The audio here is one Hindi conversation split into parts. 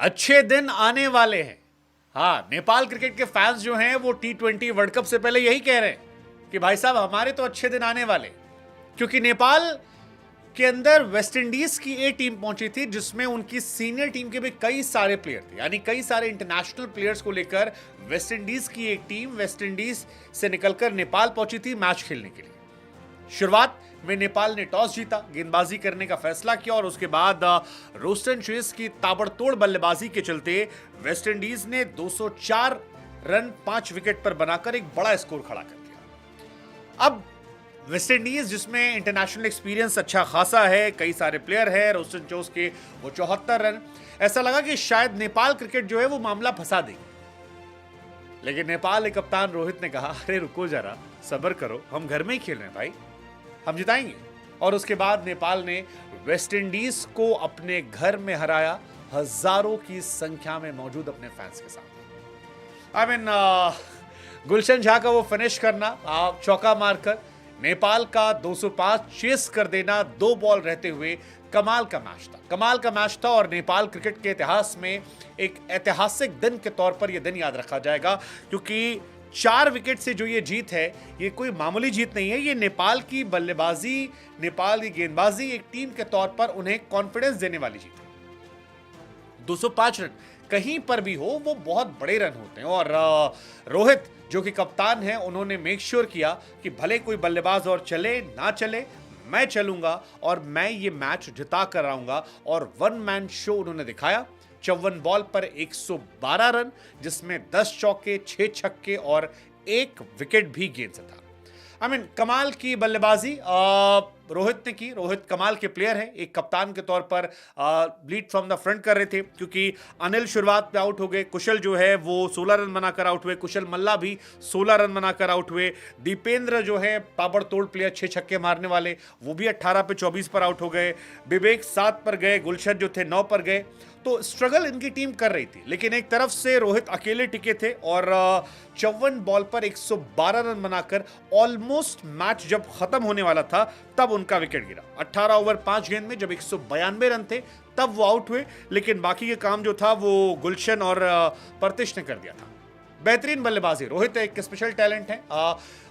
अच्छे दिन आने वाले हैं। हाँ, नेपाल क्रिकेट के फैंस जो हैं वो T20 वर्ल्ड कप से पहले यही कह रहे हैं कि भाई साहब हमारे तो अच्छे दिन आने वाले, क्योंकि नेपाल के अंदर वेस्ट इंडीज की ए टीम पहुंची थी जिसमें उनकी सीनियर टीम के भी कई सारे प्लेयर थे, यानी कई सारे इंटरनेशनल प्लेयर्स को लेकर वेस्ट इंडीज की एक टीम वेस्ट इंडीज से निकलकर नेपाल पहुंची थी मैच खेलने के लिए। शुरुआत में नेपाल ने टॉस जीता, गेंदबाजी करने का फैसला किया और उसके बाद रोस्टन चेस की ताबड़तोड़ बल्लेबाजी के चलते वेस्ट इंडीज ने 204 रन 5 विकेट पर बनाकर एक बड़ा स्कोर खड़ा कर दिया। अब वेस्ट इंडीज जिसमें इंटरनेशनल एक्सपीरियंस अच्छा खासा है, कई सारे प्लेयर हैं, रोस्टन चेस के वो 74 रन, ऐसा लगा कि शायद नेपाल क्रिकेट जो है वो मामला फंसा देगी। लेकिन नेपाल के कप्तान रोहित ने कहा, अरे रुको जरा, सब्र करो, हम घर में ही खेल रहे हैं भाई, हम जिताएंगे। और उसके बाद नेपाल ने वेस्ट इंडीज को अपने घर में हराया, हजारों की संख्या में मौजूद अपने फैंस के साथ। गुलशन झा का वो फिनिश करना, चौका मारकर नेपाल का 205 चेस कर देना 2 बॉल रहते हुए, कमाल का मैच था और नेपाल क्रिकेट के इतिहास में एक ऐतिहासिक दिन के तौर पर यह दिन याद रखा जाएगा, क्योंकि 4 विकेट से जो ये जीत है, ये कोई मामूली जीत नहीं है। ये नेपाल की बल्लेबाजी, नेपाल की गेंदबाजी एक टीम के तौर पर उन्हें कॉन्फिडेंस देने वाली जीत है। 205 रन कहीं पर भी हो वो बहुत बड़े रन होते हैं और रोहित जो कि कप्तान है, उन्होंने मेक श्योर किया कि भले कोई बल्लेबाज और चले ना चले, मैं चलूंगा और मैं ये मैच जिता कर आऊंगा। और 1 मैन शो उन्होंने दिखाया। 54 बॉल पर 112 रन, जिसमें 10 चौके, 6 छक्के और 1 विकेट भी गेंद से था। कमाल की बल्लेबाजी रोहित ने की। रोहित कमाल के प्लेयर है, एक कप्तान के तौर पर लीड फ्रॉम द फ्रंट कर रहे थे, क्योंकि अनिल शुरुआत पे आउट हो गए, कुशल जो है वो 16 रन बनाकर आउट हुए, कुशल मल्ला भी 16 रन बनाकर आउट हुए, दीपेंद्र जो है ताबड़तोड़ प्लेयर, 6 छक्के मारने वाले, वो भी 18 पे 24 पर आउट हो गए, विवेक 7 पर गए, गुलशन जो थे 9 पर गए। तो स्ट्रगल इनकी टीम कर रही थी, लेकिन एक तरफ से रोहित अकेले टिके थे और 54 बॉल पर 112 रन बनाकर ऑलमोस्ट मैच जब खत्म होने वाला था तब उनका विकेट गिरा। 18 ओवर 5 गेंद में जब 192 रन थे तब वो आउट हुए, लेकिन बाकी के काम जो था वो गुलशन और परतिश ने कर दिया था। बेहतरीन बल्लेबाजी, रोहित एक स्पेशल टैलेंट है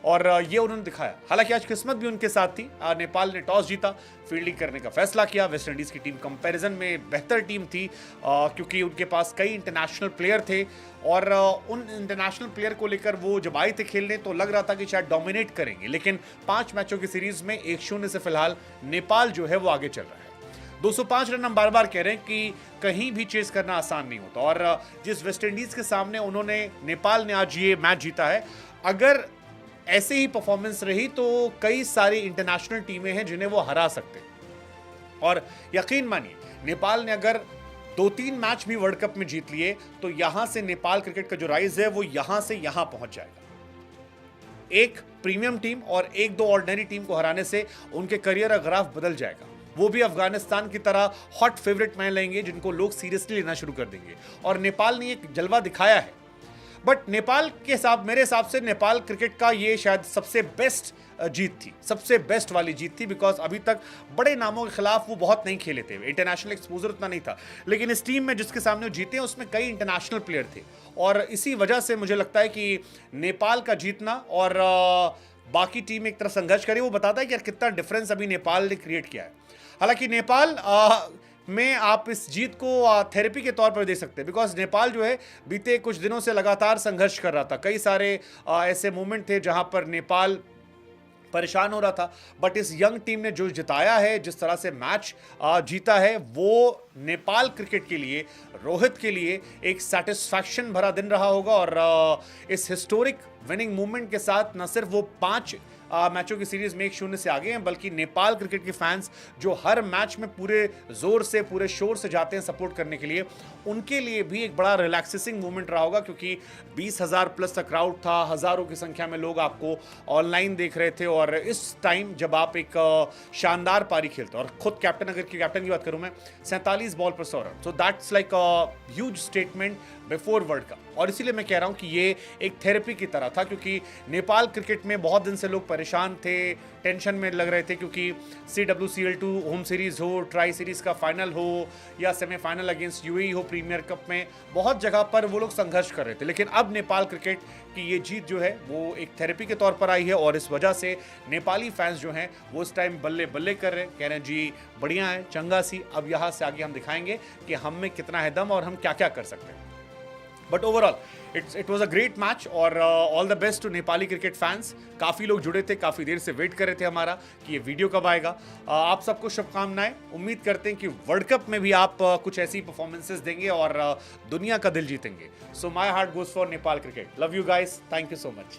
और ये उन्होंने दिखाया। हालांकि आज किस्मत भी उनके साथ थी। नेपाल ने टॉस जीता, फील्डिंग करने का फैसला किया। वेस्ट इंडीज की टीम कंपैरिजन में बेहतर टीम थी, क्योंकि उनके पास कई इंटरनेशनल प्लेयर थे और उन इंटरनेशनल प्लेयर को लेकर वो जब आए थे खेलने तो लग रहा था कि शायद डोमिनेट करेंगे, लेकिन 5 मैचों की सीरीज में 1-0 से फिलहाल नेपाल जो है वो आगे चल रहा है। 205 रन हम बार बार कह रहे हैं कि कहीं भी चेस करना आसान नहीं होता और जिस वेस्ट इंडीज के सामने नेपाल ने आज ये मैच जीता है, अगर ऐसे ही परफॉर्मेंस रही तो कई सारी इंटरनेशनल टीमें हैं जिन्हें वो हरा सकते हैं। और यकीन मानिए, नेपाल ने अगर 2-3 मैच भी वर्ल्ड कप में जीत लिए तो यहां से नेपाल क्रिकेट का जो राइज है वो यहां से यहां पहुंच जाएगा। एक प्रीमियम टीम और 1-2 ऑर्डिनरी टीम को हराने से उनके करियर का ग्राफ बदल जाएगा। वो भी अफगानिस्तान की तरह हॉट फेवरेट मान लेंगे जिनको लोग सीरियसली लेना शुरू कर देंगे। और नेपाल ने एक जलवा दिखाया है, बट नेपाल के मेरे हिसाब से नेपाल क्रिकेट का ये शायद सबसे बेस्ट जीत थी, सबसे बेस्ट वाली जीत थी, बिकॉज अभी तक बड़े नामों के खिलाफ वो बहुत नहीं खेले थे, इंटरनेशनल एक्सपोजर उतना नहीं था, लेकिन इस टीम में जिसके सामने वो जीते उसमें कई इंटरनेशनल प्लेयर थे और इसी वजह से मुझे लगता है कि नेपाल का जीतना और बाकी टीम एक तरफ संघर्ष करी, वो बताता है कि यार कितना डिफरेंस अभी नेपाल ने क्रिएट किया है। हालांकि नेपाल में आप इस जीत को थेरेपी के तौर पर देख सकते हैं, बिकॉज नेपाल जो है बीते कुछ दिनों से लगातार संघर्ष कर रहा था। कई सारे ऐसे मोमेंट थे जहां पर नेपाल परेशान हो रहा था, बट इस यंग टीम ने जो जिताया है, जिस तरह से मैच जीता है, वो नेपाल क्रिकेट के लिए, रोहित के लिए एक सेटिस्फैक्शन भरा दिन रहा होगा। और इस हिस्टोरिक विनिंग मूवमेंट के साथ न सिर्फ वो 5 मैचों की सीरीज में 1-0 से आगे हैं, बल्कि नेपाल क्रिकेट के फैंस जो हर मैच में पूरे जोर से, पूरे शोर से जाते हैं सपोर्ट करने के लिए, उनके लिए भी एक बड़ा रिलैक्सेसिंग मोमेंट रहा होगा, क्योंकि 20,000 प्लस का क्राउड था, हजारों की संख्या में लोग आपको ऑनलाइन देख रहे थे। और इस टाइम जब आप एक शानदार पारी खेलते हो, और खुद कैप्टन की बात करूं मैं, 47 बॉल पर 100 run, so that's like a huge statement before world cup. और इसीलिए मैं कह रहा हूं कि ये एक थेरेपी की तरह था, क्योंकि नेपाल क्रिकेट में बहुत दिन से लोग परेशान थे, टेंशन में लग रहे थे, क्योंकि CWCL2 होम सीरीज़ हो, ट्राई सीरीज़ का फाइनल हो या सेमीफाइनल अगेंस्ट यूएई हो प्रीमियर कप में, बहुत जगह पर वो लोग संघर्ष कर रहे थे। लेकिन अब नेपाल क्रिकेट की ये जीत जो है वो एक थेरेपी के तौर पर आई है और इस वजह से नेपाली फैंस जो हैं वो इस टाइम बल्ले बल्ले कर रहे हैं, कह रहे हैं जी बढ़िया है, चंगा सी, अब यहाँ से आगे हम दिखाएंगे कि हम में कितना है दम और हम क्या क्या कर सकते हैं। But overall it was a great match और all the best to Nepali cricket fans. काफ़ी लोग जुड़े थे, काफ़ी देर से वेट कर रहे थे हमारा कि ये वीडियो कब आएगा। आप सबको शुभकामनाएं, उम्मीद करते हैं कि वर्ल्ड कप में भी आप कुछ ऐसी परफॉर्मेंसेस देंगे और दुनिया का दिल जीतेंगे। So my heart goes for Nepal cricket. Love you guys, thank you so much.